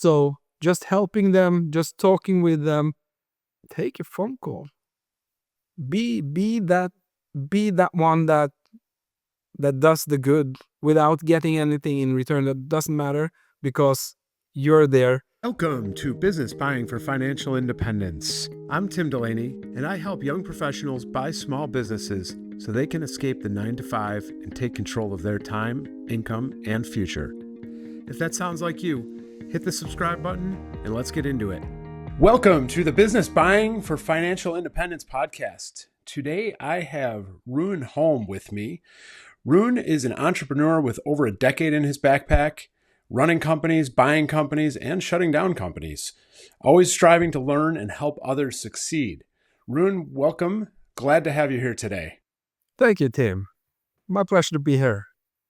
So just helping them, just talking with them, take a phone call. Be that one that does the good without getting anything in return. That doesn't matter because you're there. Welcome to Business Buying for Financial Independence. I'm Tim Delaney, and I help young professionals buy small businesses so they can escape the 9-to-5 and take control of their time, income, and future. If that sounds like you, hit the subscribe button and let's get into it. Welcome to the Business Buying for Financial Independence podcast. Today I have Rune Home with me. Rune is an entrepreneur with over a decade in his backpack, running companies, buying companies, and shutting down companies, always striving to learn and help others succeed. Rune, welcome. Glad to have you here today. Thank you, Tim. My pleasure to be here.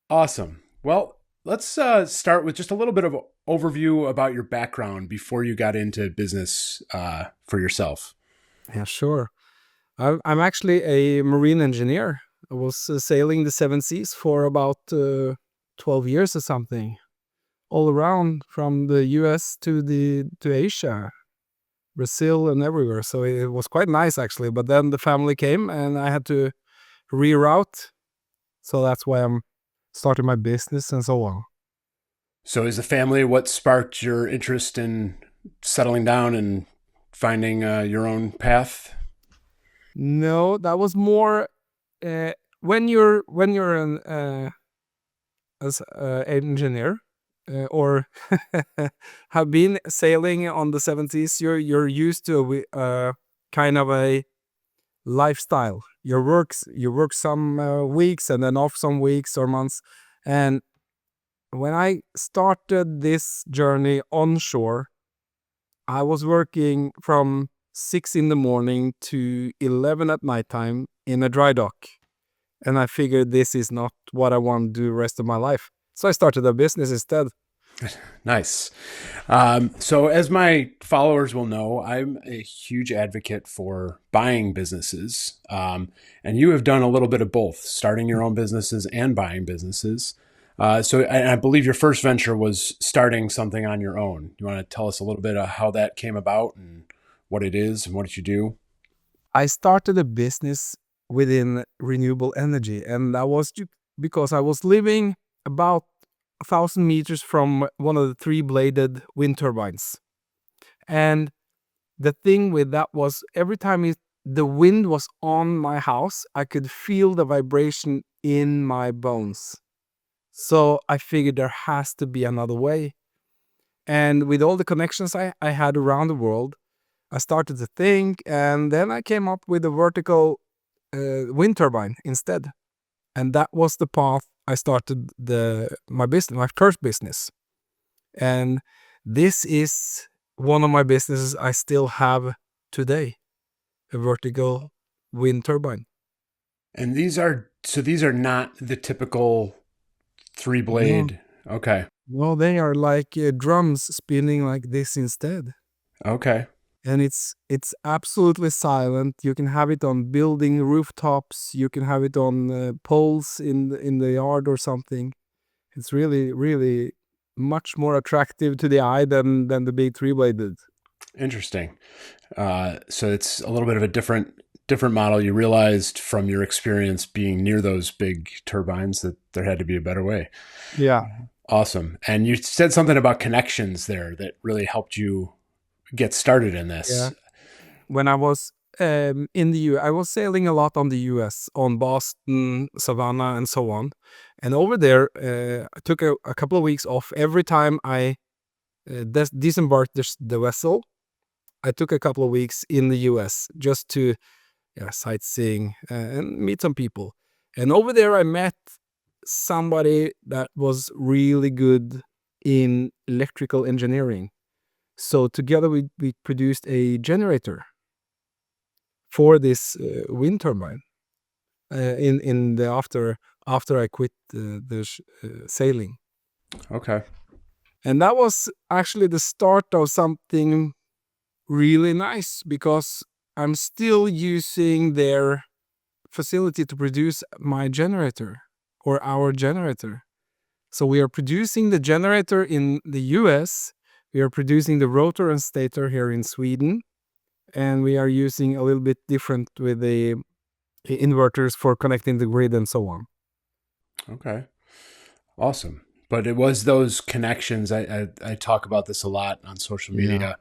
Awesome. Well, let's start with just a little bit of an overview about your background before you got into business for yourself. Yeah, sure. I'm actually a marine engineer. I was sailing the seven seas for about 12 years or something, all around from the US to Asia, Brazil, and everywhere. So it was quite nice, actually. But then the family came and I had to reroute. So that's why I'm starting my business and so on. So is the family what sparked your interest in settling down and finding your own path? No, that was more when you're an engineer or have been sailing on the 70s. You're used to kind of a lifestyle. You work some weeks and then off some weeks or months. And when I started this journey onshore, I was working from 6 in the morning to 11 at nighttime in a dry dock. And I figured this is not what I want to do the rest of my life. So I started a business instead. Nice. So as my followers will know, I'm a huge advocate for buying businesses. And you have done a little bit of both, starting your own businesses and buying businesses. So I believe your first venture was starting something on your own. You want to tell us a little bit of how that came about and what it is and what you do? I started a business within renewable energy, and that was because I was living about 1,000 meters from one of the three-bladed wind turbines. And the thing with that was every time the wind was on my house, I could feel the vibration in my bones. So I figured there has to be another way. And with all the connections I had around the world, I started to think, and then I came up with a vertical wind turbine instead. And that was the path I started my first business. And this is one of my businesses I still have today, a vertical wind turbine. And these are not the typical 3-blade. No. Okay. Well, they are like drums spinning like this instead. Okay. And it's absolutely silent. You can have it on building rooftops. You can have it on poles in the yard or something. It's really, really much more attractive to the eye than the big 3-bladed. Interesting. So it's a little bit of a different model. You realized from your experience being near those big turbines that there had to be a better way. Yeah. Awesome. And you said something about connections there that really helped you get started in this. Yeah. When I was in the U.S., I was sailing a lot on the U.S., on Boston, Savannah, and so on. And over there, I took a couple of weeks off. Every time I disembarked the vessel, I took a couple of weeks in the U.S. just to sightseeing and meet some people. And over there, I met somebody that was really good in electrical engineering. So together we produced a generator for this wind turbine in the after I quit the sailing. Okay. And that was actually the start of something really nice because I'm still using their facility to produce my generator or our generator. So we are producing the generator in the US. We are producing the rotor and stator here in Sweden, and we are using a little bit different with the inverters for connecting the grid and so on. Okay. Awesome. But it was those connections. I talk about this a lot on social media,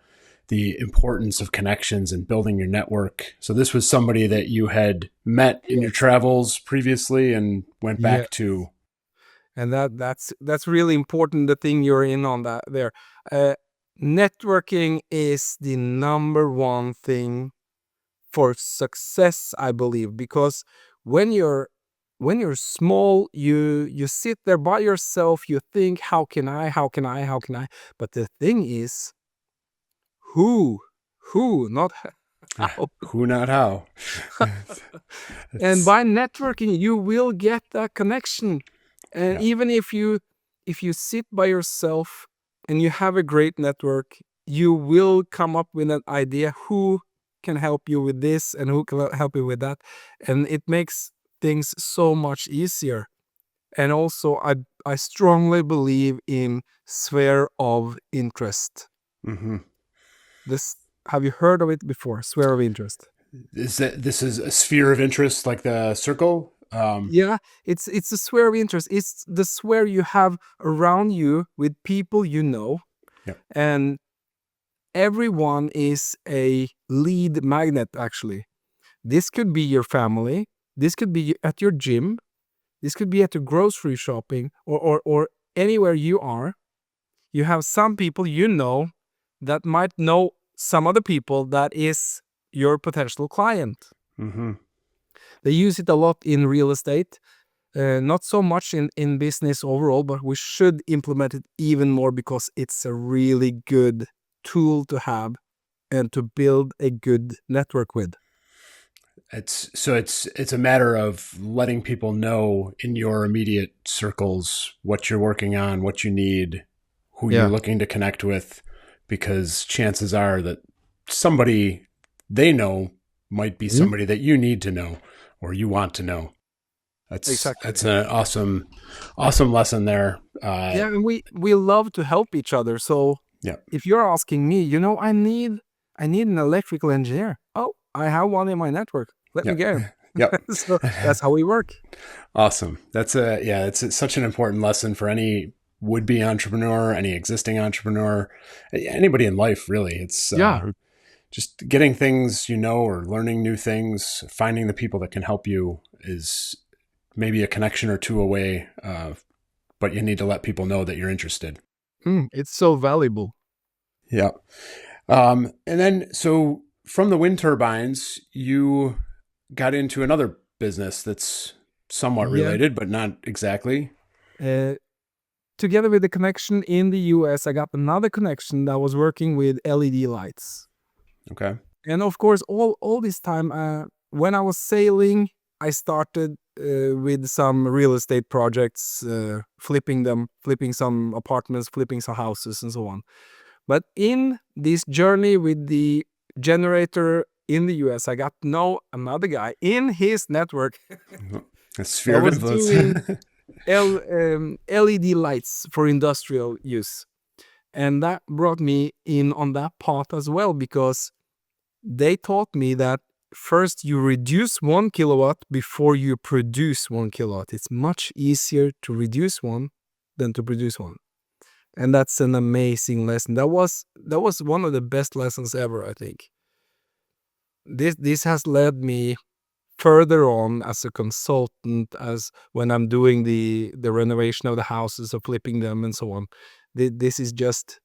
the importance of connections and building your network. So this was somebody that you had met in your travels previously and went back to. And that's really important, the thing you're in on that there. Networking is the number one thing for success, I believe, because when you're small, you sit there by yourself, you think, how can I? But the thing is, who, not how. Who, not how. And by networking, you will get that connection. And even if you sit by yourself and you have a great network, you will come up with an idea who can help you with this and who can help you with that. And it makes things so much easier. And also, I strongly believe in sphere of interest. Mm-hmm. Have you heard of it before? Sphere of interest. This is a sphere of interest, like the circle? Yeah, it's a sphere of interest. It's the sphere you have around you with people you know. Yep. And everyone is a lead magnet, actually. This could be your family. This could be at your gym. This could be at your grocery shopping or anywhere you are. You have some people you know that might know some other people that is your potential client. Mm-hmm. They use it a lot in real estate, not so much in business overall, but we should implement it even more because it's a really good tool to have and to build a good network with. It's a matter of letting people know in your immediate circles what you're working on, what you need, who you're looking to connect with, because chances are that somebody they know might be somebody that you need to know or you want to know. That's an awesome lesson there. And we love to help each other. So if you're asking me, I need an electrical engineer. Oh, I have one in my network. Let me get him. Yep. So that's how we work. Awesome. It's such an important lesson for any would-be entrepreneur, any existing entrepreneur, anybody in life, really. It's just getting things, or learning new things, finding the people that can help you is maybe a connection or two away. But you need to let people know that you're interested. It's so valuable. Yeah. And then, so from the wind turbines, you got into another business that's somewhat related, but not exactly. Together with the connection in the US, I got another connection that was working with LED lights. Okay. And of course, all this time, when I was sailing, I started with some real estate projects, flipping some apartments, flipping some houses, and so on. But in this journey with the generator in the US, I got to know another guy in his network. A sphere of influence. Doing LED lights for industrial use. And that brought me in on that path as well, because they taught me that first you reduce 1 kilowatt before you produce 1 kilowatt. It's much easier to reduce one than to produce one. And that's an amazing lesson. That was one of the best lessons ever, I think. This has led me further on as a consultant, as when I'm doing the renovation of the houses or flipping them and so on. This is just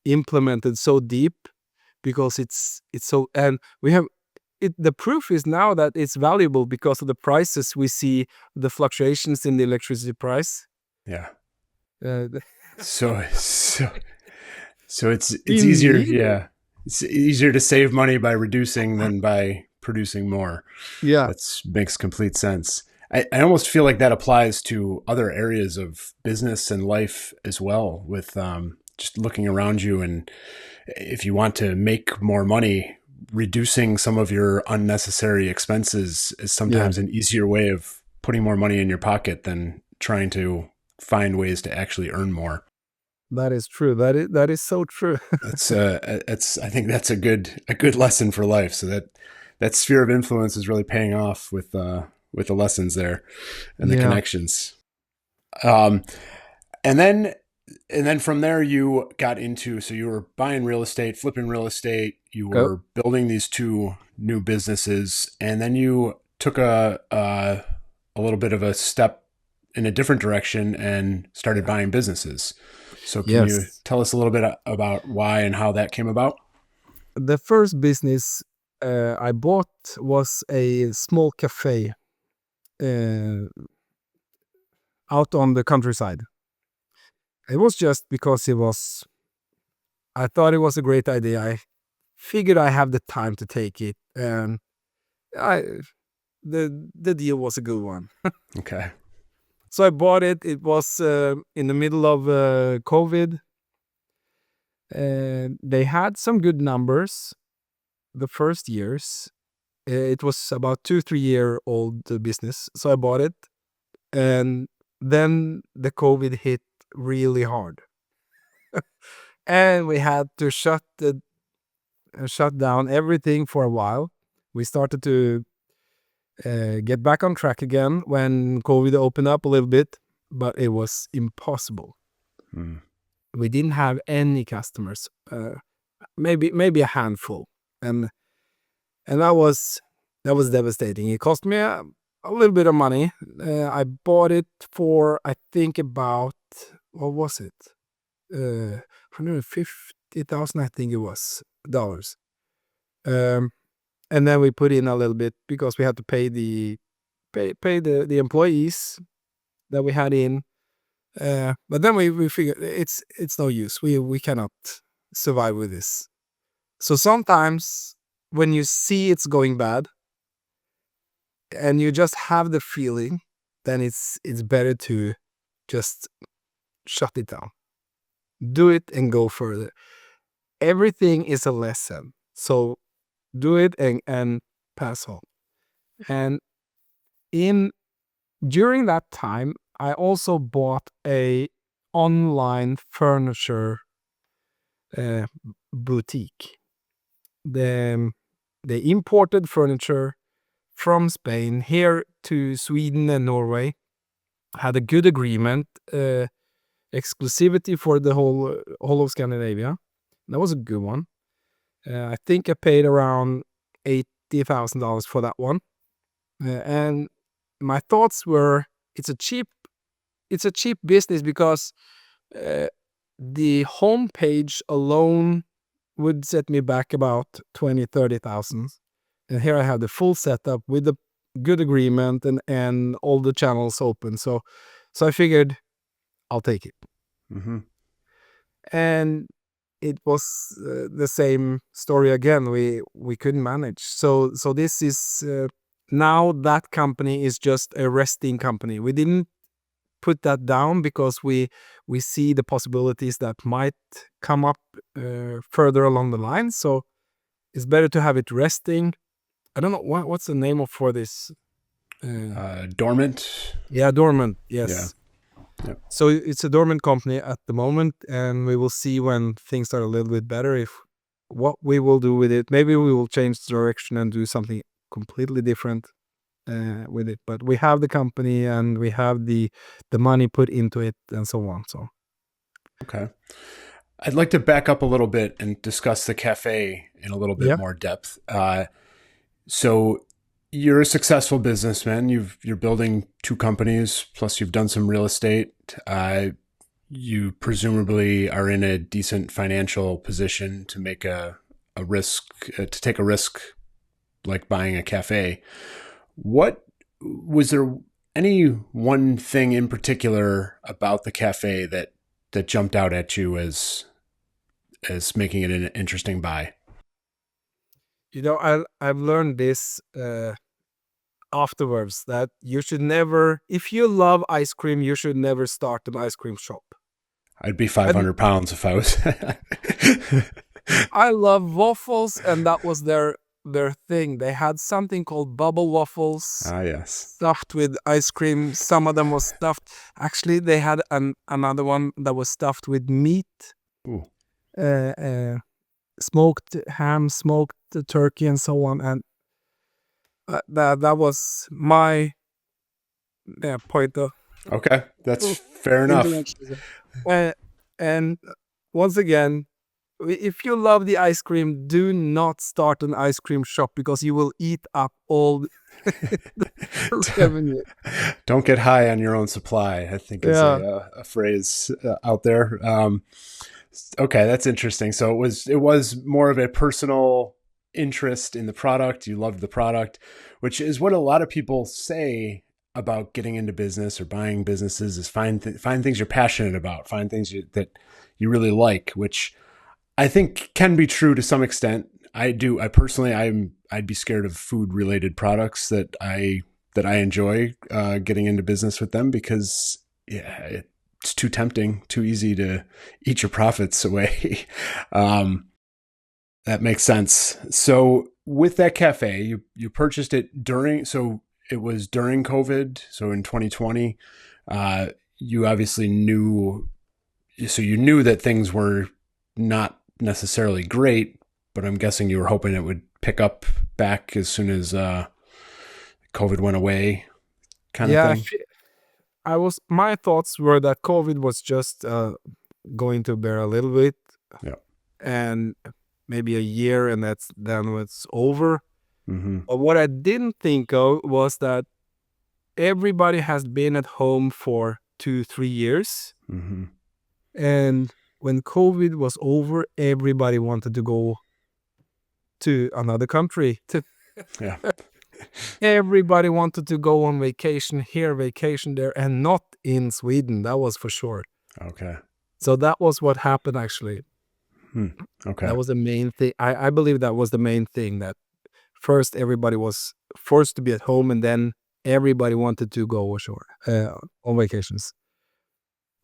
implemented so deep because it's so, and we have it. The proof is now that it's valuable because of the prices we see, the fluctuations in the electricity price. Yeah. So it's easier. Yeah. It's easier to save money by reducing than by producing more. Yeah. That makes complete sense. I almost feel like that applies to other areas of business and life as well, with just looking around you. And if you want to make more money, reducing some of your unnecessary expenses is sometimes an easier way of putting more money in your pocket than trying to find ways to actually earn more. That is true. That is so true. That's I think that's a good lesson for life. So that sphere of influence is really paying off with the lessons there and the Yeah. connections. Um, and then from there you got into, so you were buying real estate, flipping real estate, you Go. were building these two new businesses, and then you took a little bit of a step in a different direction and started buying businesses. So can you Yes. tell us a little bit about why and how that came about? The first business I bought was a small cafe uh, out on the countryside. It was just because I thought it was a great idea. I figured I have the time to take it, and I the deal was a good one. Okay. So I bought it. It was in the middle of COVID. They had some good numbers the first years. It was about 2-3 year old business. So I bought it, and then the COVID hit really hard, and we had to shut down everything for a while. We started to get back on track again when COVID opened up a little bit, but it was impossible. Mm. We didn't have any customers, maybe a handful, and that was devastating. It cost me a little bit of money. I bought it for, I think, about, what was it? 150,000, I think it was, dollars. And then we put in a little bit because we had to pay the employees that we had in. But then we figured it's no use. We cannot survive with this. So sometimes when you see it's going bad and you just have the feeling, then it's better to just shut it down. Do it and go further. Everything is a lesson. So do it and pass on. And during that time, I also bought a online furniture boutique. They imported furniture from Spain here to Sweden and Norway. Had a good agreement, exclusivity for the whole of Scandinavia. That was a good one. I think I paid around $80,000 for that one. And my thoughts were, it's a cheap business because the homepage alone would set me back about 20,000-30,000. And here I have the full setup with the good agreement and all the channels open. So I figured I'll take it. Mm-hmm. And it was the same story again. We couldn't manage. So this is now that company is just a resting company. We didn't put that down because we see the possibilities that might come up further along the line. So it's better to have it resting. I don't know what's the name for this. Dormant. Yeah, dormant. Yes. Yeah. Yep. So it's a dormant company at the moment, and we will see when things are a little bit better if what we will do with it. Maybe we will change the direction and do something completely different with it. But we have the company and we have the money put into it and so on. So Okay. I'd like to back up a little bit and discuss the cafe in a little bit more depth. So you're a successful businessman. You're building two companies, plus you've done some real estate. You presumably are in a decent financial position to make a risk, to take a risk like buying a cafe. What was there any one thing in particular about the cafe that jumped out at you as making it an interesting buy? You know, I've learned this afterwards, that you should never, if you love ice cream, you should never start an ice cream shop. I'd be 500 pounds if I was. I love waffles, and that was their their thing. They had something called bubble waffles Ah, yes. stuffed with ice cream. Some of them was stuffed. Actually, they had another one that was stuffed with meat, Ooh. smoked ham, smoked turkey, and so on. And that was my point of Okay, that's fair enough. intellectualism. And once again, if you love the ice cream, do not start an ice cream shop because you will eat up all the revenue. Don't get high on your own supply, I think is Yeah. a phrase out there. Okay, that's interesting. So it was more of a personal interest in the product. You loved the product, which is what a lot of people say about getting into business or buying businesses is find things you're passionate about, find things that you really like, which I think can be true to some extent. I personally, I'd be scared of food related products that I enjoy getting into business with them because it's too tempting, too easy to eat your profits away. That makes sense. So with that cafe, you purchased it it was during COVID. So in 2020, you obviously knew that things were not necessarily great, but I'm guessing you were hoping it would pick up back as soon as COVID went away, kind of thing. My thoughts were that COVID was just going to bear a little bit, Yeah. and maybe a year, and then it's over. Mm-hmm. But what I didn't think of was that everybody has been at home for 2-3 years, Mm-hmm. and when COVID was over, everybody wanted to go to another country. Yeah. Everybody wanted to go on vacation here, vacation there, and not in Sweden. That was for sure. Okay. So that was what happened, actually. Okay. That was the main thing. I believe that was the main thing, that first everybody was forced to be at home, and then everybody wanted to go ashore on vacations.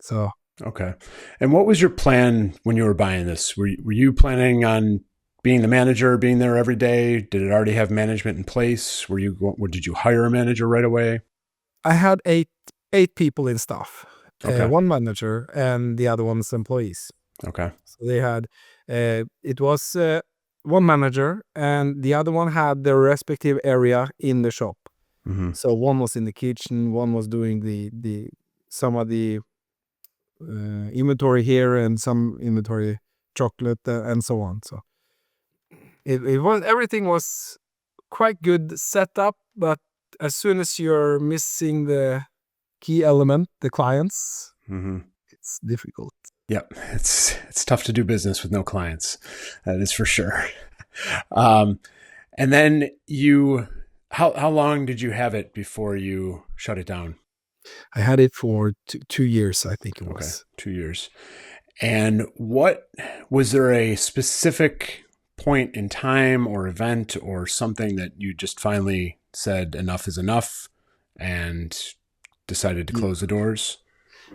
So Okay. And what was your plan when you were buying this? Were you planning on being the manager, being there every day? Did it already have management in place? Did you hire a manager right away? I had eight people in staff, Okay. one manager, and the other one's employees. Okay. So they had, it was one manager, and the other one had their respective area in the shop. Mm-hmm. So one was in the kitchen, one was doing some of the inventory here, and some inventory chocolate, and so on. So everything was quite good setup, but as soon as you're missing the key element, the clients, Mm-hmm. it's difficult. Yep. It's tough to do business with no clients. That is for sure. And then how long did you have it before you shut it down? I had it for 2 years, I think it was. Okay. 2 years. And was there a specific point in time or event or something that you just finally said enough is enough and decided to close the doors?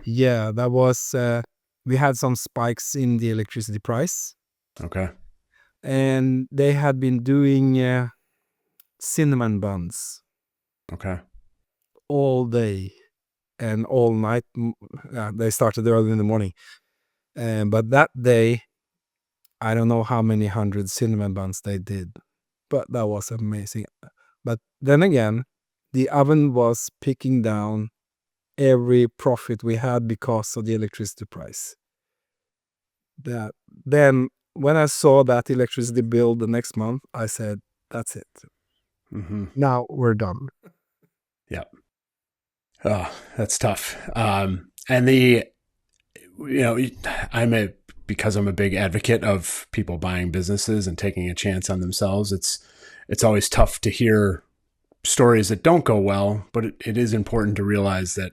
Yeah, that was, we had some spikes in the electricity price, Okay. and they had been doing cinnamon buns Okay. all day and all night. They started early in the morning. But that day, I don't know how many hundred cinnamon buns they did, but that was amazing. But then again, the oven was picking down every profit we had because of the electricity price. Then when I saw that electricity bill the next month, I said, that's it. Mm-hmm. Now we're done. Yeah. Oh, that's tough. And because I'm a big advocate of people buying businesses and taking a chance on themselves, it's always tough to hear stories that don't go well, but it is important to realize that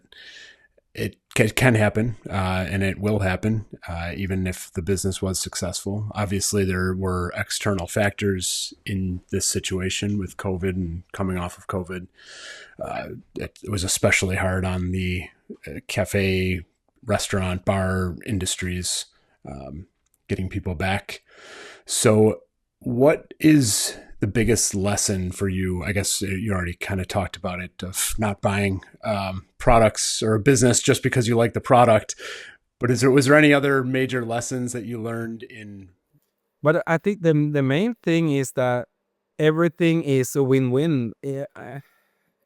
it can happen, and it will happen, even if the business was successful. Obviously, there were external factors in this situation with COVID and coming off of COVID. It was especially hard on the cafe, restaurant, bar industries, getting people back. So what is the biggest lesson for you? I guess you already kind of talked about it, of not buying products or a business just because you like the product. But was there any other major lessons that you learned in? But I think the main thing is that everything is a win-win.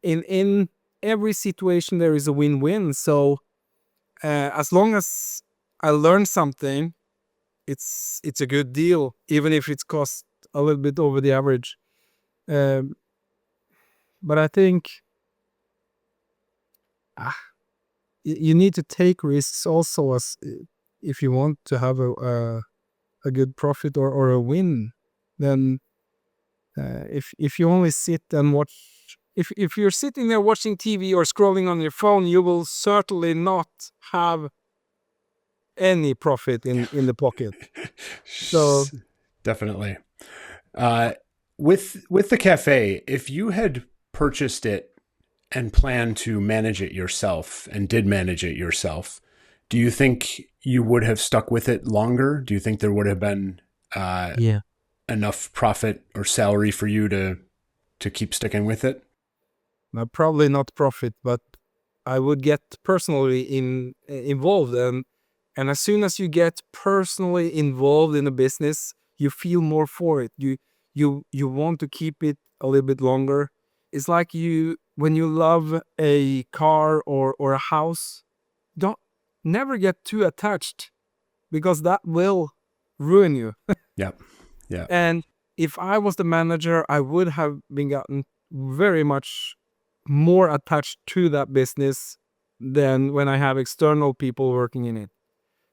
In every situation there is a win-win. So as long as I learn something, it's a good deal, even if it's cost a little bit over the average. But I think you need to take risks also, as if you want to have a good profit or a win. Then if you only sit and watch, if you're sitting there watching TV or scrolling on your phone, you will certainly not have any profit in the pocket. So Definitely. With the cafe, if you had purchased it and planned to manage it yourself and did manage it yourself, do you think you would have stuck with it longer? Do you think there would have been yeah, enough profit or salary for you to keep sticking with it? probably not profit, but I would get personally involved, and as soon as you get personally involved in a business, you feel more for it. You want to keep it a little bit longer. It's like when you love a car or a house, don't never get too attached, because that will ruin you. Yep. Yeah. And if I was the manager, I would have been gotten very much more attached to that business than when I have external people working in it.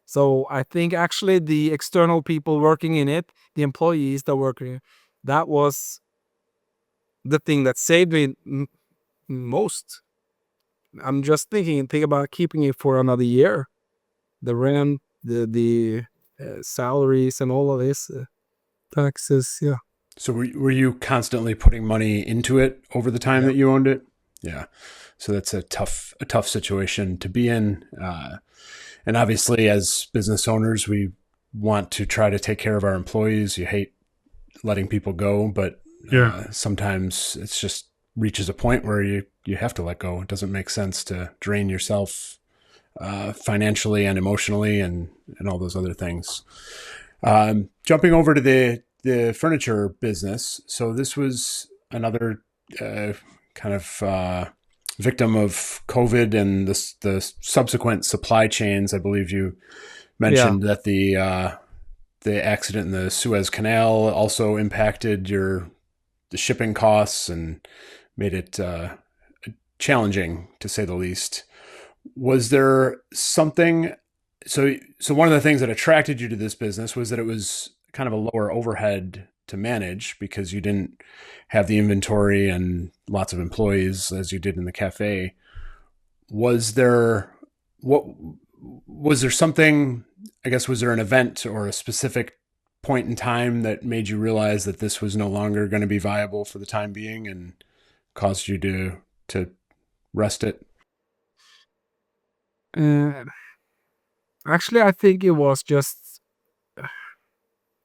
So I think actually the external people working in it, the employees that work here, that was the thing that saved me most. I'm just think about keeping it for another year. The rent, the salaries, and all of this, taxes. Yeah. So were you constantly putting money into it over the time that you owned it? Yeah. So that's a tough situation to be in. And obviously, as business owners, we want to try to take care of our employees. You hate letting people go, but sometimes it's just reaches a point where you have to let go. It doesn't make sense to drain yourself financially and emotionally and all those other things. Jumping over to the furniture business. So this was another kind of victim of COVID and the subsequent supply chains. I believe you mentioned that the accident in the Suez Canal also impacted the shipping costs and made it challenging, to say the least. Was there something? So one of the things that attracted you to this business was that it was kind of a lower overhead to manage because you didn't have the inventory and lots of employees as you did in the cafe. Was there something, I guess, was there an event or a specific point in time that made you realize that this was no longer going to be viable for the time being and caused you to rest it? Actually, I think it was just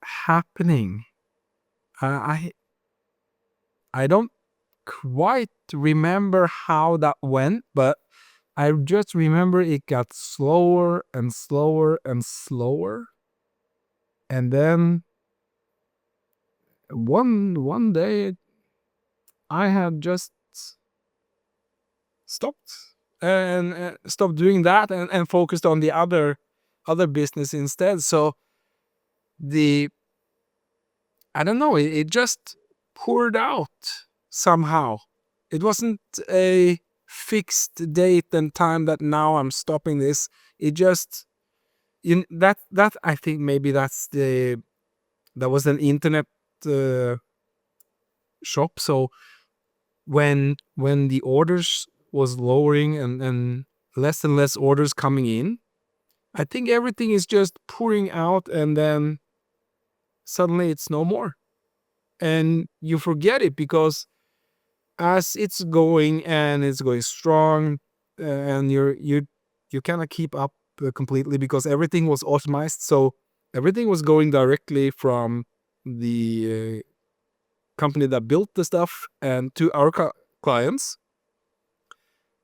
happening. I don't quite remember how that went, but I just remember it got slower and slower and slower. And then one day I had just stopped and stopped doing that and focused on the other business instead. So I don't know, it just poured out somehow. It wasn't a fixed date and time that now I'm stopping this. It just that I think maybe that was an internet shop. So when the orders was lowering and less orders coming in, I think everything is just pouring out, and then suddenly it's no more, and you forget it, because as it's going and it's going strong, and you cannot keep up completely, because everything was automized. So everything was going directly from the company that built the stuff and to our clients.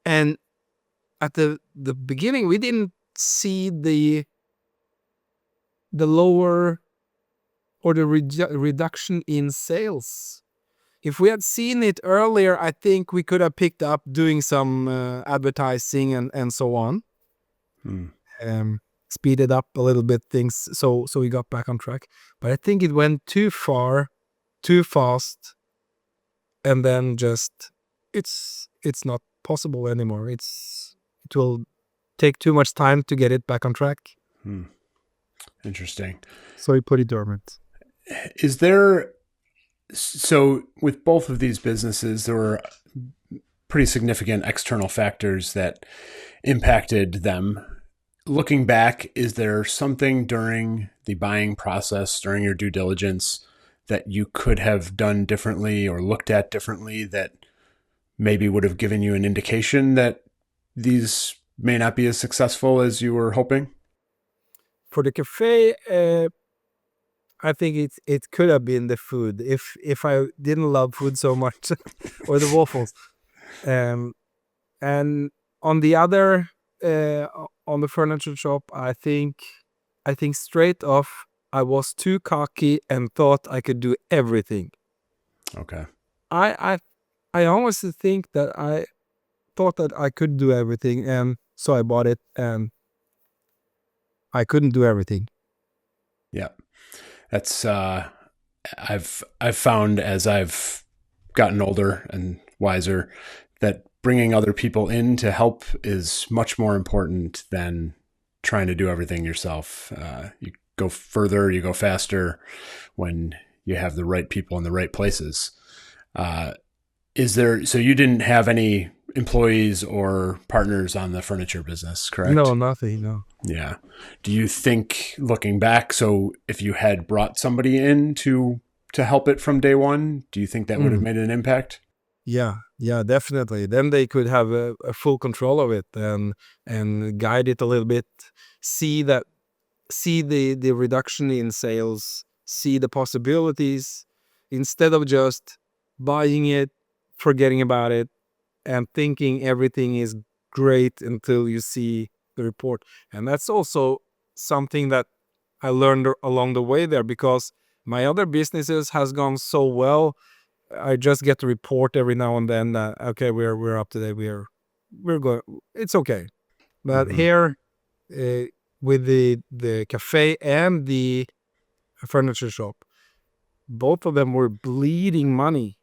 And at the beginning, we didn't see the lower or the reduction in sales. If we had seen it earlier, I think we could have picked up doing some advertising and so on. Speeded up a little bit things, so we got back on track. But I think it went too far, too fast, and then just it's not possible anymore. It will take too much time to get it back on track. Interesting. So we put it dormant. Is there, so with both of these businesses, there were pretty significant external factors that impacted them. Looking back, is there something during the buying process, during your due diligence, that you could have done differently or looked at differently that maybe would have given you an indication that these may not be as successful as you were hoping? For the cafe, I think it could have been the food. If I didn't love food so much, or the waffles, and on the other, on the furniture shop, I think straight off I was too cocky and thought I could do everything. Okay. I honestly think that I thought that I could do everything, and so I bought it, and I couldn't do everything. Yeah. That's I've found as I've gotten older and wiser that bringing other people in to help is much more important than trying to do everything yourself. You go further, you go faster when you have the right people in the right places. So you didn't have any employees or partners on the furniture business, correct? No, nothing, no. Yeah. Do you think, looking back, so if you had brought somebody in to help it from day one, do you think that would have made an impact? Yeah, definitely. Then they could have a full control of it and guide it a little bit, see the reduction in sales, see the possibilities, instead of just buying it, forgetting about it, and thinking everything is great until you see the report. And that's also something that I learned along the way there, because my other businesses has gone so well. I just get the report every now and then that, okay, we're up to date, we're going, it's okay. But here, with the cafe and the furniture shop, both of them were bleeding money.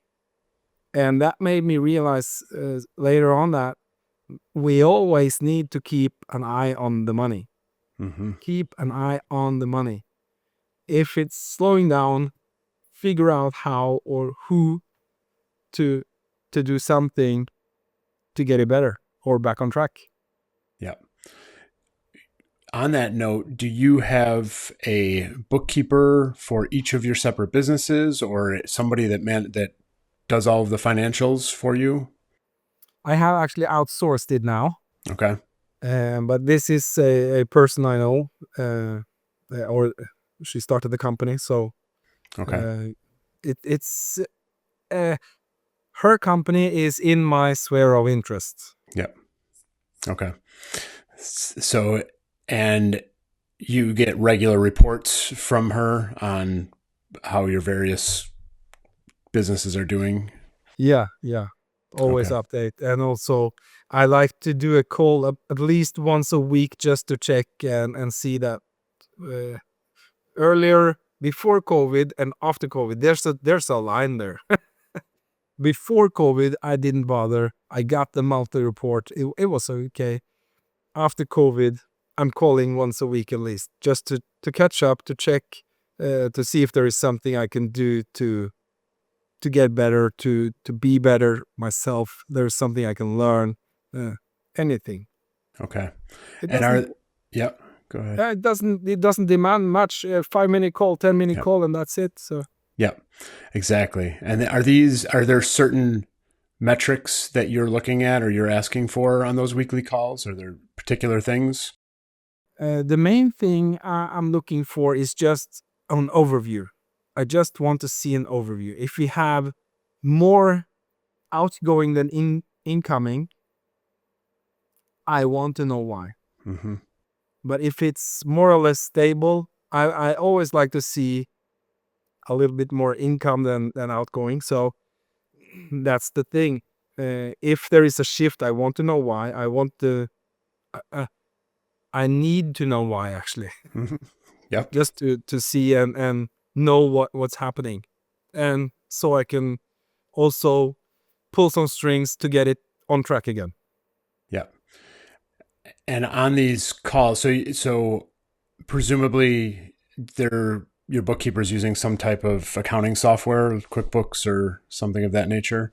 And that made me realize later on that we always need to keep an eye on the money. Keep an eye on the money. If it's slowing down, figure out how or who to do something to get it better or back on track. Yeah. On that note, do you have a bookkeeper for each of your separate businesses, or somebody that does all of the financials for you? I have actually outsourced it now. Okay. But this is a person I know, or she started the company, so Okay. it's her company is in my sphere of interest. Yeah. Okay. So, and you get regular reports from her on how your various businesses are doing? Yeah. Always update. And also, I like to do a call at least once a week just to check and see that earlier, before COVID and after COVID, there's a line there. Before COVID, I didn't bother. I got the monthly report. It was okay. After COVID, I'm calling once a week at least, just to catch up, to check, to see if there is something I can do to get better, to be better myself. There's something I can learn, anything. Okay. Yeah, go ahead. It doesn't demand much. 5-minute call, 10-minute call, and that's it. So. Yeah, exactly. And are there certain metrics that you're looking at or you're asking for on those weekly calls? Are there particular things? The main thing I'm looking for is just an overview. I just want to see an overview. If we have more outgoing than incoming, I want to know why. Mm-hmm. But if it's more or less stable, I always like to see a little bit more income than outgoing. So that's the thing. If there is a shift, I want to know why. I need to know why, actually, Mm-hmm. Yep. just to see and know what's happening, and so I can also pull some strings to get it on track again. Yep. And on these calls, so presumably your bookkeeper's using some type of accounting software, QuickBooks or something of that nature,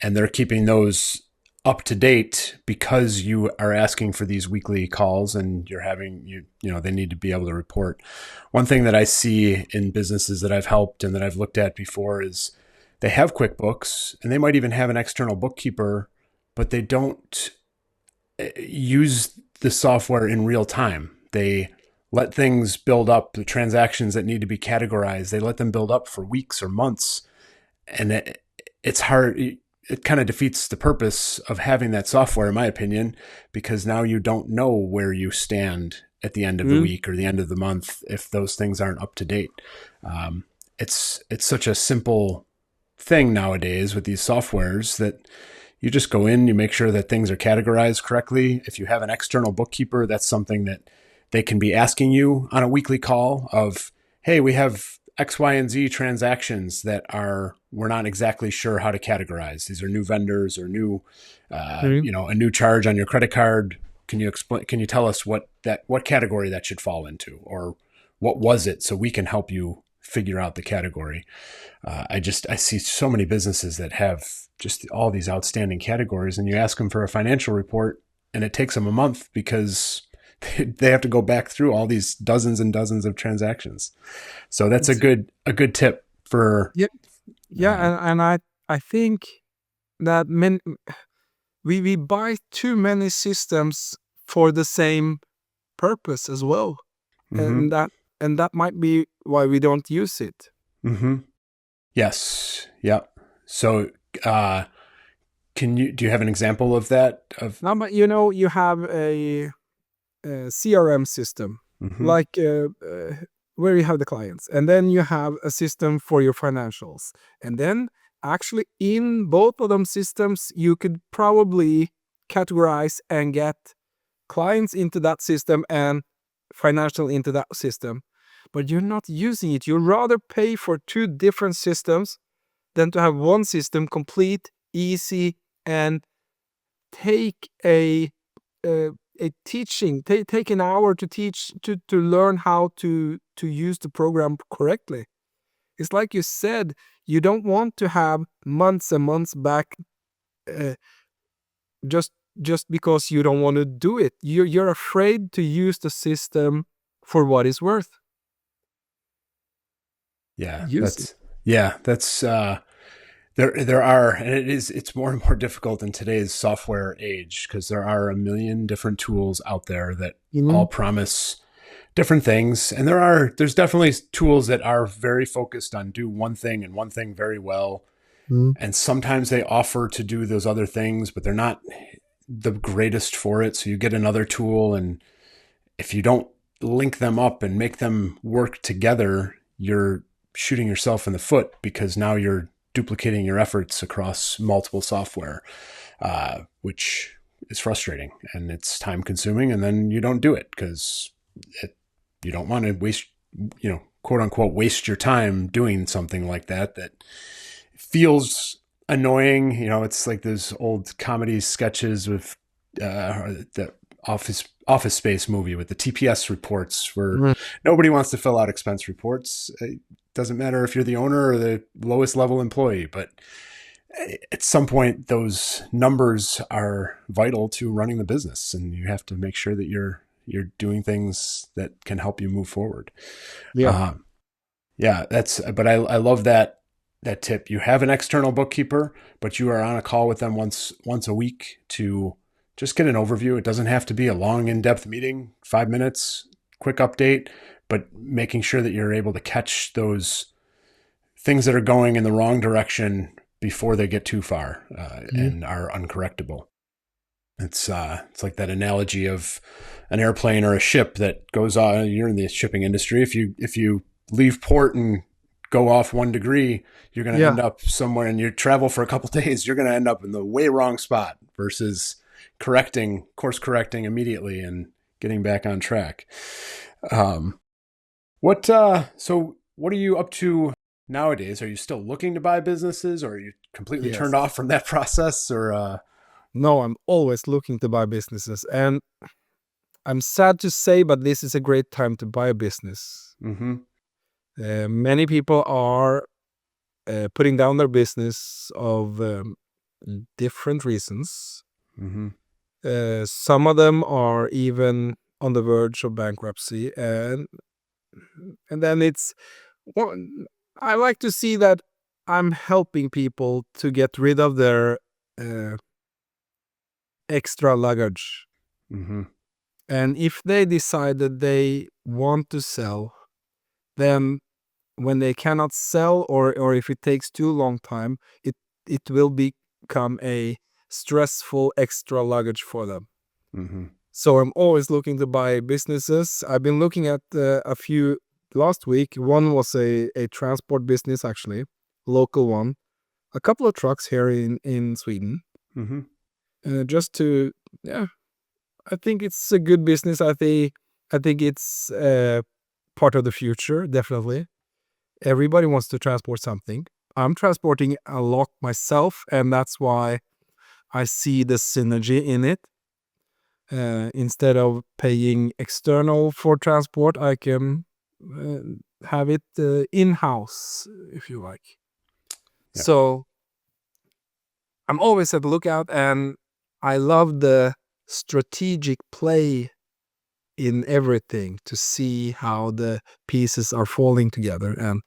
and they're keeping those up to date because you are asking for these weekly calls and you're having they need to be able to report. One thing that I see in businesses that I've helped and that I've looked at before is they have QuickBooks and they might even have an external bookkeeper, but they don't use the software in real time. They let things build up, the transactions that need to be categorized, they let them build up for weeks or months. And it's hard. It kind of defeats the purpose of having that software, in my opinion, because now you don't know where you stand at the end of the week or the end of the month if those things aren't up to date. It's such a simple thing nowadays with these softwares that you just go in, you make sure that things are categorized correctly. If you have an external bookkeeper, that's something that they can be asking you on a weekly call of, hey, we have X, Y, and Z transactions that we're not exactly sure how to categorize. These are new vendors or new, a new charge on your credit card. Can you explain? Can you tell us what category that should fall into, or what was it, so we can help you figure out the category? I see so many businesses that have just all these outstanding categories, and you ask them for a financial report, and it takes them a month because they have to go back through all these dozens and dozens of transactions. So that's a good tip for. And I think that we buy too many systems for the same purpose as well, Mm-hmm. and that might be why we don't use it. Mm-hmm. Yes. Yep. So, do you have an example of that? Now, but you have a CRM system, Mm-hmm. like where you have the clients, and then you have a system for your financials, and then actually in both of them systems you could probably categorize and get clients into that system and financial into that system, but you're not using it. You'd rather pay for two different systems than to have one system, complete, easy, and take a teaching, take an hour to teach, to learn how to use the program correctly. It's like you said, you don't want to have months and months back just because you don't want to do it. You're afraid to use the system for what it's worth. Yeah, Use it. that's there are, and it's more and more difficult in today's software age because there are a million different tools out there that all promise different things, and there's definitely tools that are very focused on do one thing and one thing very well, and sometimes they offer to do those other things, but they're not the greatest for it. So you get another tool, and if you don't link them up and make them work together, you're shooting yourself in the foot because now you're duplicating your efforts across multiple software, which is frustrating and it's time consuming. And then you don't do it because you don't want to waste, quote unquote, waste your time doing something like that feels annoying. It's like those old comedy sketches with the Office Space movie with the TPS reports where nobody wants to fill out expense reports. It doesn't matter if you're the owner or the lowest level employee, but at some point those numbers are vital to running the business, and you have to make sure that you're doing things that can help you move forward. But I love that tip. You have an external bookkeeper, but you are on a call with them once a week to just get an overview. It doesn't have to be a long, in-depth meeting, 5 minutes, quick update, but making sure that you're able to catch those things that are going in the wrong direction before they get too far and are uncorrectable. It's like that analogy of an airplane or a ship that goes on. You're in the shipping industry. If you leave port and go off 1 degree, you're going to end up somewhere, and you travel for a couple of days, you're going to end up in the way wrong spot versus course correcting immediately and getting back on track. So what are you up to nowadays? Are you still looking to buy businesses, or are you completely turned off from that process? Or No, I'm always looking to buy businesses, and I'm sad to say, but this is a great time to buy a business. Many people are putting down their business of different reasons. Some of them are even on the verge of bankruptcy, and then I like to see that I'm helping people to get rid of their extra luggage. And if they decide that they want to sell, then when they cannot sell, or if it takes too long time, it will become a stressful extra luggage for them. So I'm always looking to buy businesses. I've been looking at a few last week. One was a transport business, actually, local one. A couple of trucks here in Sweden. Just to, I think it's a good business. I think it's part of the future, definitely. Everybody wants to transport something. I'm transporting a lot myself, and that's why I see the synergy in it. Instead of paying external for transport, I can have it in-house, if you like. So I'm always at the lookout, and I love the strategic play in everything to see how the pieces are falling together, and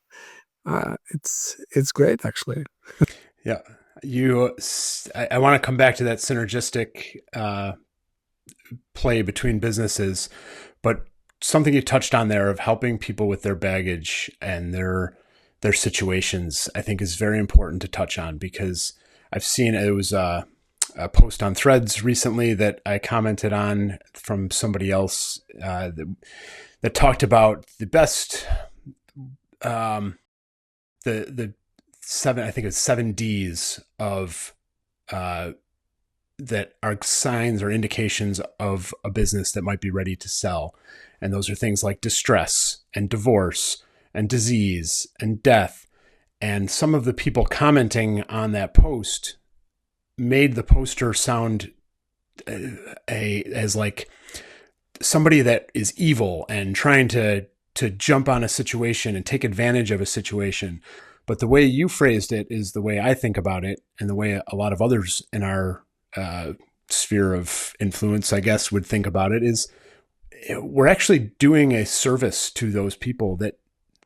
it's great, actually. I want to come back to that synergistic play between businesses, but something you touched on there of helping people with their baggage and their situations, I think is very important to touch on, because I've seen it was a post on Threads recently that I commented on from somebody else that talked about the best the seven Ds of that are signs or indications of a business that might be ready to sell. And those are things like distress and divorce and disease and death. And some of the people commenting on that post made the poster sound as like somebody that is evil and trying to jump on a situation and take advantage of a situation. But the way you phrased it is the way I think about it, and the way a lot of others in our sphere of influence, I guess, would think about it, is we're actually doing a service to those people that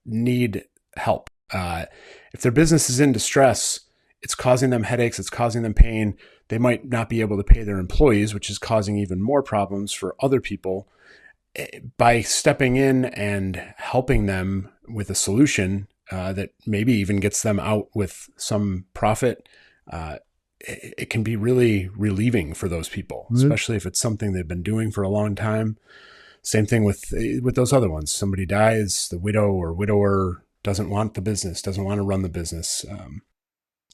need help. If their business is in distress, it's causing them headaches, it's causing them pain. They might not be able to pay their employees, which is causing even more problems for other people. By stepping in and helping them with a solution that maybe even gets them out with some profit, it can be really relieving for those people, especially if it's something they've been doing for a long time. Same thing with those other ones. Somebody dies, the widow or widower doesn't want the business, doesn't want to run the business.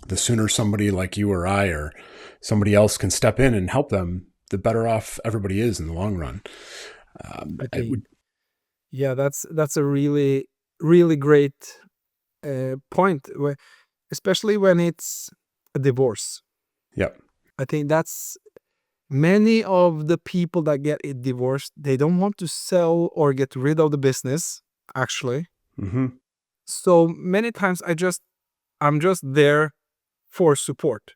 The sooner somebody like you or I or somebody else can step in and help them, the better off everybody is in the long run. That's a really, really great point, especially when it's a divorce. I think that's many of the people that get a divorce, they don't want to sell or get rid of the business, actually. So many times I'm just there for support.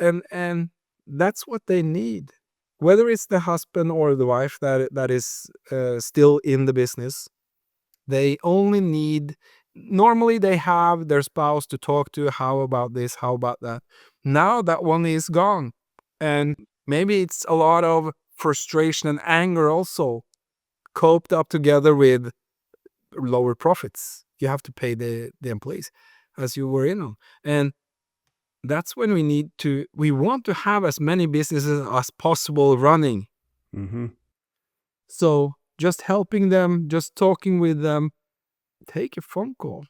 And that's what they need. Whether it's the husband or the wife that is still in the business, they only need, normally they have their spouse to talk to. How about this? How about that? Now that one is gone. And maybe it's a lot of frustration and anger also coped up together with lower profits. You have to pay the employees, as you were in on. And that's when we want to have as many businesses as possible running. Mm-hmm. So just helping them, just talking with them, take a phone call.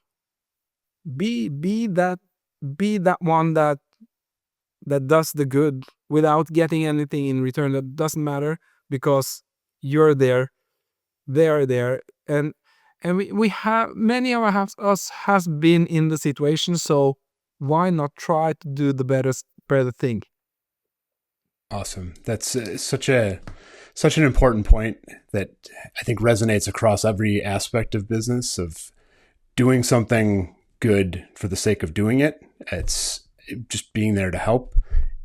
Be that one that does the good without getting anything in return. That doesn't matter, because you're there, they are there, and we have many of us has been in the situation. So why not try to do the better thing? Awesome. That's such an important point that I think resonates across every aspect of business, of doing something good for the sake of doing it. It's just being there to help.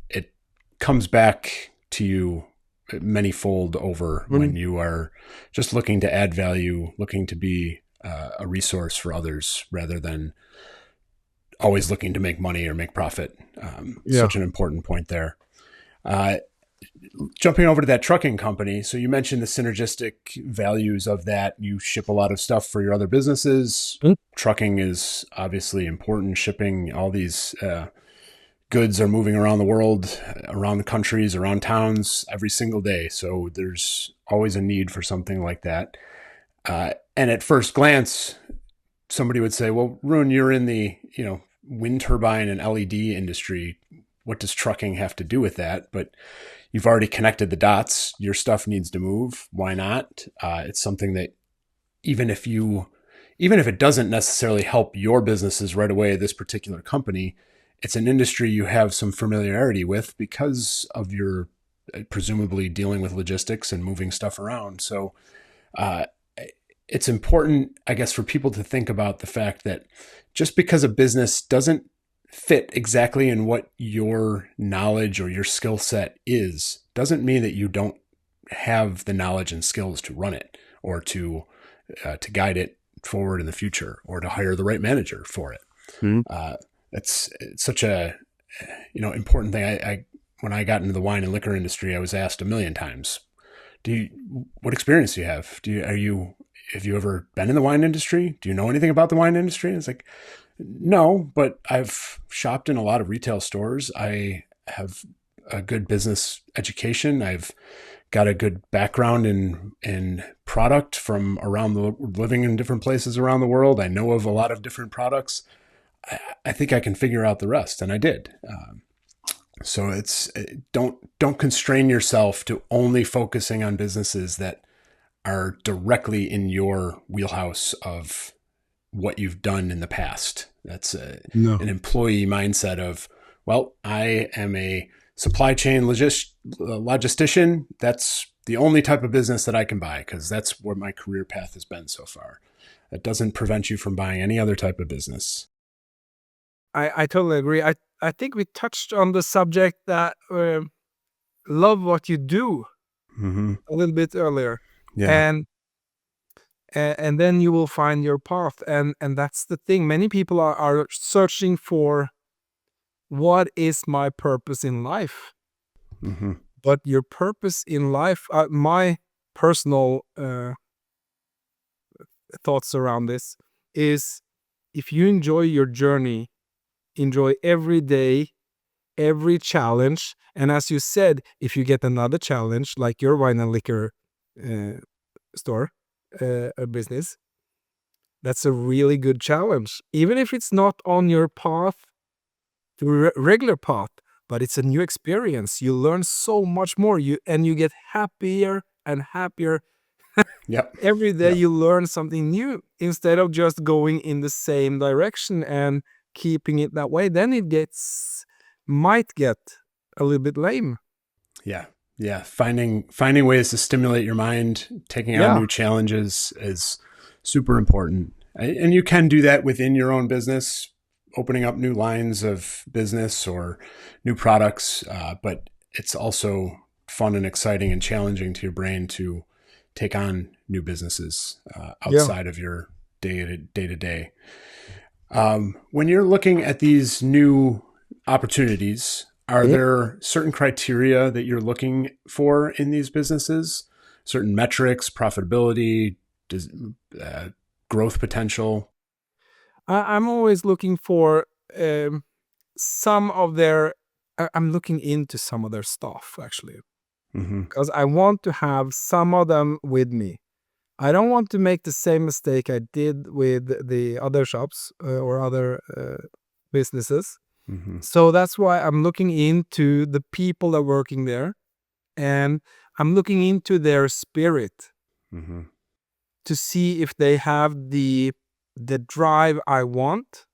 It comes back to you manyfold over when you are just looking to add value, looking to be a resource for others rather than always looking to make money or make profit. Such an important point there. Jumping over to that trucking company. So you mentioned the synergistic values of that. You ship a lot of stuff for your other businesses. Trucking is obviously important. Shipping, all these goods are moving around the world, around the countries, around towns every single day. So there's always a need for something like that. And at first glance, somebody would say, well, Rune, you're in the, wind turbine and LED industry. What does trucking have to do with that? But you've already connected the dots. Your stuff needs to move. Why not? It's something that even if it doesn't necessarily help your businesses right away, this particular company, it's an industry you have some familiarity with because of your presumably dealing with logistics and moving stuff around. So it's important, I guess, for people to think about the fact that just because a business doesn't fit exactly in what your knowledge or your skill set is, doesn't mean that you don't have the knowledge and skills to run it, or to guide it forward in the future, or to hire the right manager for it. It's such a important thing. When I got into the wine and liquor industry, I was asked a million times, what experience do you have? Have you ever been in the wine industry? Do you know anything about the wine industry? And it's like, no, but I've shopped in a lot of retail stores. I have a good business education. I've got a good background in product from around living in different places around the world. I know of a lot of different products. I think I can figure out the rest, and I did. So don't constrain yourself to only focusing on businesses that are directly in your wheelhouse of what you've done in the past. That's an employee mindset of, well, I am a supply chain logistician. That's the only type of business that I can buy because that's where my career path has been so far. That doesn't prevent you from buying any other type of business. I totally agree. I think we touched on the subject that love what you do a little bit earlier. Yeah. And then you will find your path. And that's the thing. Many people are searching for, what is my purpose in life? But your purpose in life, my personal thoughts around this is, if you enjoy your journey, enjoy every day, every challenge. And as you said, if you get another challenge, like your wine and liquor store, a business, that's a really good challenge. Even if it's not on your path, to regular path, but it's a new experience. You learn so much more. You get happier and happier. Yep. Every day you learn something new instead of just going in the same direction and keeping it that way. Then it might get a little bit lame. Yeah. Finding ways to stimulate your mind, taking on new challenges is super important. And you can do that within your own business, opening up new lines of business or new products. But it's also fun and exciting and challenging to your brain to take on new businesses outside of your day to day. When you're looking at these new opportunities, are there certain criteria that you're looking for in these businesses? Certain metrics, profitability, growth potential? I'm always looking for some of their. I'm looking into some of their stuff actually, because I want to have some of them with me. I don't want to make the same mistake I did with the other shops or other businesses. So that's why I'm looking into the people that are working there, and I'm looking into their spirit to see if they have the drive I want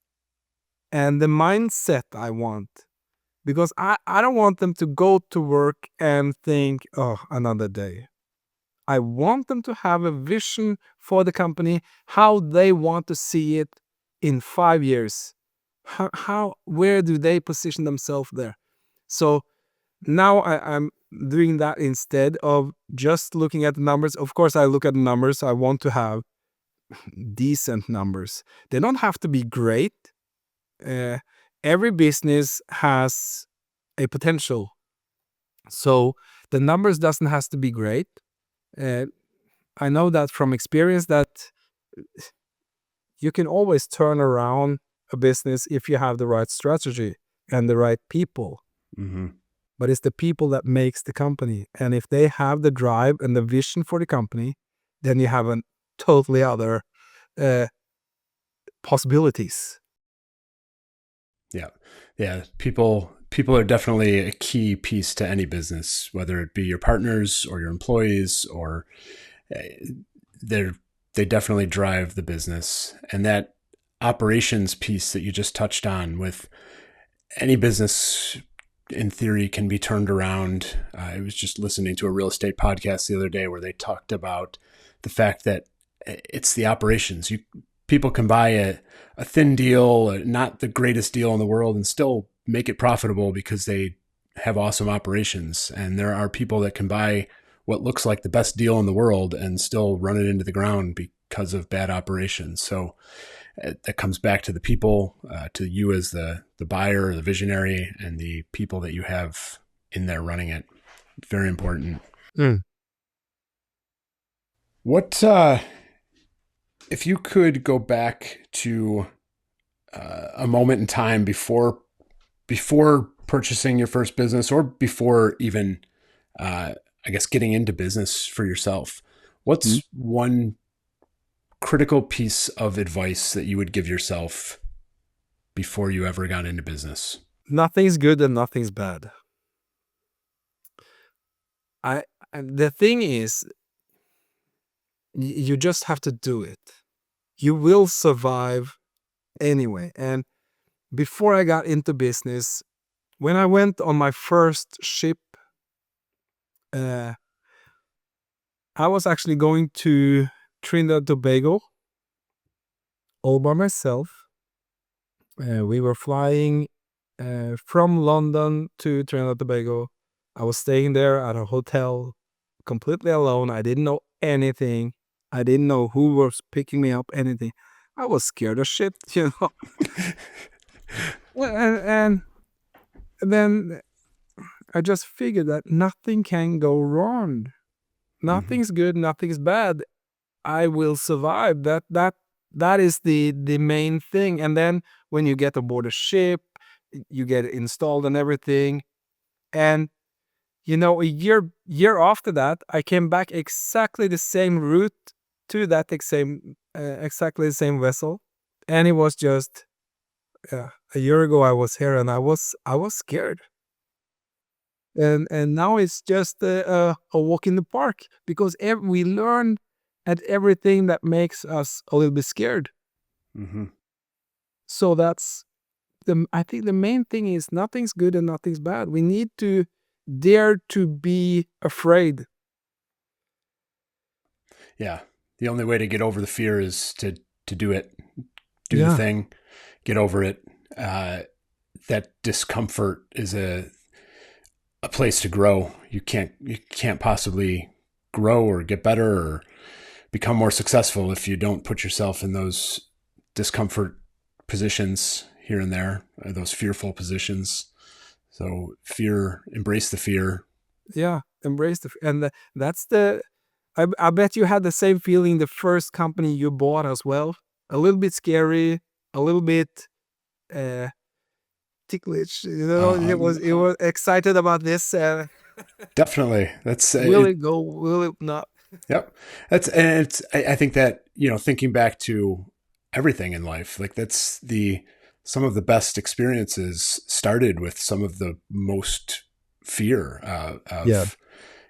and the mindset I want. Because I don't want them to go to work and think, oh, another day. I want them to have a vision for the company, how they want to see it in 5 years. Where do they position themselves there? So now I'm doing that instead of just looking at the numbers. Of course, I look at the numbers. I want to have decent numbers. They don't have to be great. Every business has a potential. So the numbers doesn't have to be great. I know that from experience that you can always turn around a business if you have the right strategy and the right people. But it's the people that makes the company. And if they have the drive and the vision for the company, then you have a totally other possibilities. Yeah. People are definitely a key piece to any business, whether it be your partners or your employees, or they definitely drive the business. And that operations piece that you just touched on, with any business in theory can be turned around. I was just listening to a real estate podcast the other day where they talked about the fact that it's the operations. People can buy a thin deal, not the greatest deal in the world, and still make it profitable because they have awesome operations. And there are people that can buy what looks like the best deal in the world and still run it into the ground because of bad operations. So that comes back to the people, to you as the buyer, the visionary, and the people that you have in there running it. Very important. What, if you could go back to a moment in time before purchasing your first business, or before even, I guess, getting into business for yourself, what's one critical piece of advice that you would give yourself before you ever got into business? Nothing's good and nothing's bad. The thing is, you just have to do it. You will survive anyway. And before I got into business, when I went on my first ship, I was actually going to Trinidad and Tobago all by myself. We were flying from London to Trinidad and Tobago. I was staying there at a hotel completely alone. I didn't know anything. I didn't know who was picking me up, anything. I was scared of shit, Well, and then I just figured that nothing can go wrong. Nothing's good, nothing's bad. I will survive. That is the main thing. And then when you get aboard a ship, you get it installed and everything. And a year after that, I came back exactly the same route to that exactly the same vessel, and it was just a year ago I was here, and I was scared, and now it's just a walk in the park, because we learn at everything that makes us a little bit scared. So that's I think the main thing is nothing's good and nothing's bad. We need to dare to be afraid. Yeah. The only way to get over the fear is to do it, do the thing, get over it. That discomfort is a place to grow. You can't possibly grow or get better or become more successful if you don't put yourself in those discomfort positions here and there, those fearful positions. So embrace the fear. Yeah, embrace that's I bet you had the same feeling the first company you bought as well. A little bit scary, a little bit ticklish. It was excited about this. Definitely. That's Will it go? Will it not? Yep. I think that, thinking back to everything in life, like some of the best experiences started with some of the most fear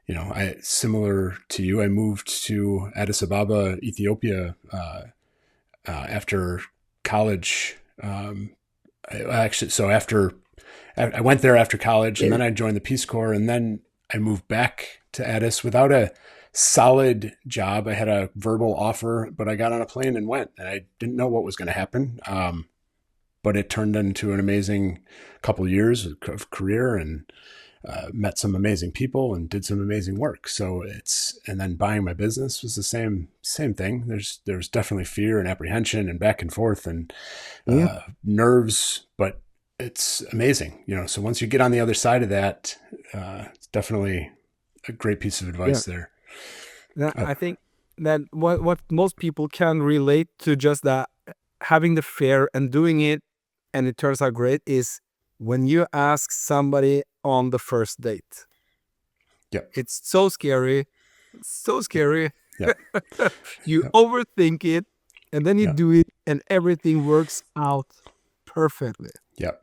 Yeah. Similar to you, I moved to Addis Ababa, Ethiopia, after college. I went there after college, and then I joined the Peace Corps, and then I moved back to Addis without a solid job. I had a verbal offer, but I got on a plane and went, and I didn't know what was going to happen. But it turned into an amazing couple of years of career, and met some amazing people and did some amazing work. And then buying my business was the same thing. There's definitely fear and apprehension and back and forth and nerves, but it's amazing, so once you get on the other side of that, it's definitely a great piece of advice there. I think that what most people can relate to, just that having the fear and doing it and it turns out great, is when you ask somebody on the first date. Yep. It's so scary. Yep. You overthink it, and then you do it, and everything works out perfectly. Yep.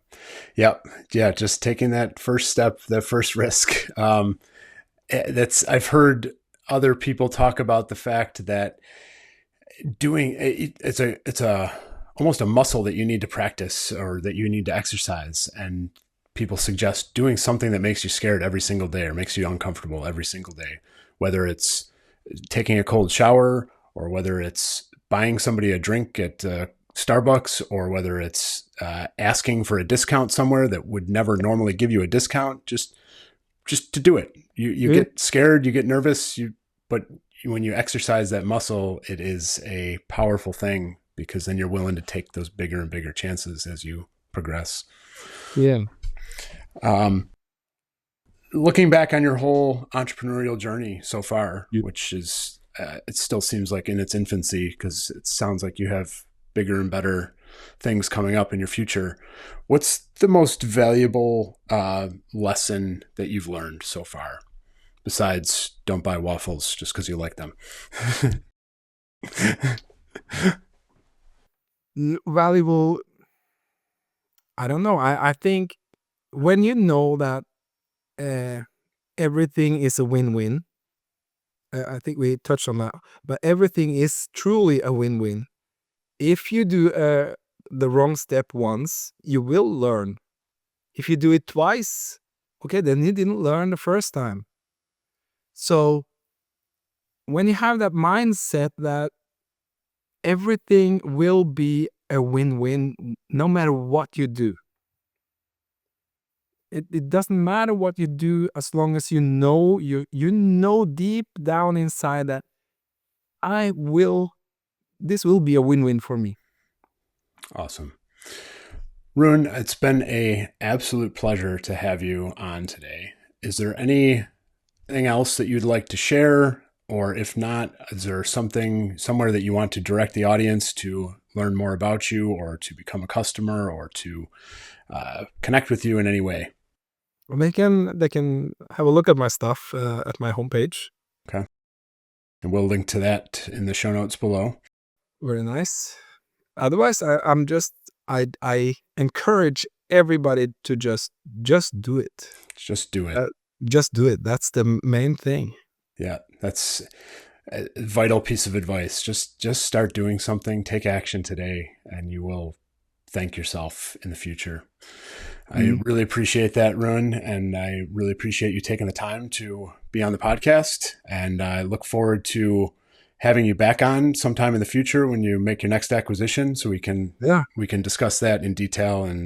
Yeah. Just taking that first step, that first risk. I've heard other people talk about the fact that doing it's almost a muscle that you need to practice or that you need to exercise. And people suggest doing something that makes you scared every single day or makes you uncomfortable every single day, whether it's taking a cold shower or whether it's buying somebody a drink at Starbucks, or whether it's asking for a discount somewhere that would never normally give you a discount, just to do it. You get scared, you get nervous, but when you exercise that muscle, it is a powerful thing, because then you're willing to take those bigger and bigger chances as you progress. Yeah. Looking back on your whole entrepreneurial journey so far, which is, it still seems like in its infancy, because it sounds like you have bigger and better things coming up in your future. What's the most valuable lesson that you've learned so far, besides don't buy waffles just because you like them? Valuable, I don't know. I think when you know that everything is a win-win, I think we touched on that, but everything is truly a win-win. If you do the wrong step once, you will learn. If you do it twice, okay, then you didn't learn the first time. So when you have that mindset that everything will be a win-win no matter what you do, it doesn't matter what you do, as long as you know deep down inside that this will be a win-win for me. Awesome. Rune, it's been an absolute pleasure to have you on today. Is there anything else that you'd like to share? Or if not, is there somewhere that you want to direct the audience to learn more about you, or to become a customer, or to connect with you in any way? Well, they can have a look at my stuff at my homepage. Okay. And we'll link to that in the show notes below. Very nice. Otherwise, I encourage everybody to just do it. Just do it. Just do it. That's the main thing. Yeah, that's a vital piece of advice. Just start doing something, take action today, and you will thank yourself in the future. I really appreciate that, Rune, and I really appreciate you taking the time to be on the podcast. And I look forward to having you back on sometime in the future when you make your next acquisition, so we can discuss that in detail and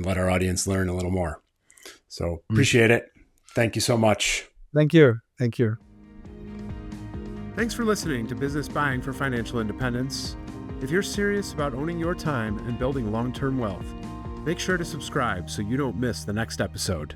let our audience learn a little more. So appreciate it. Thank you so much. Thank you. Thanks for listening to Business Buying for Financial Independence. If you're serious about owning your time and building long-term wealth, make sure to subscribe so you don't miss the next episode.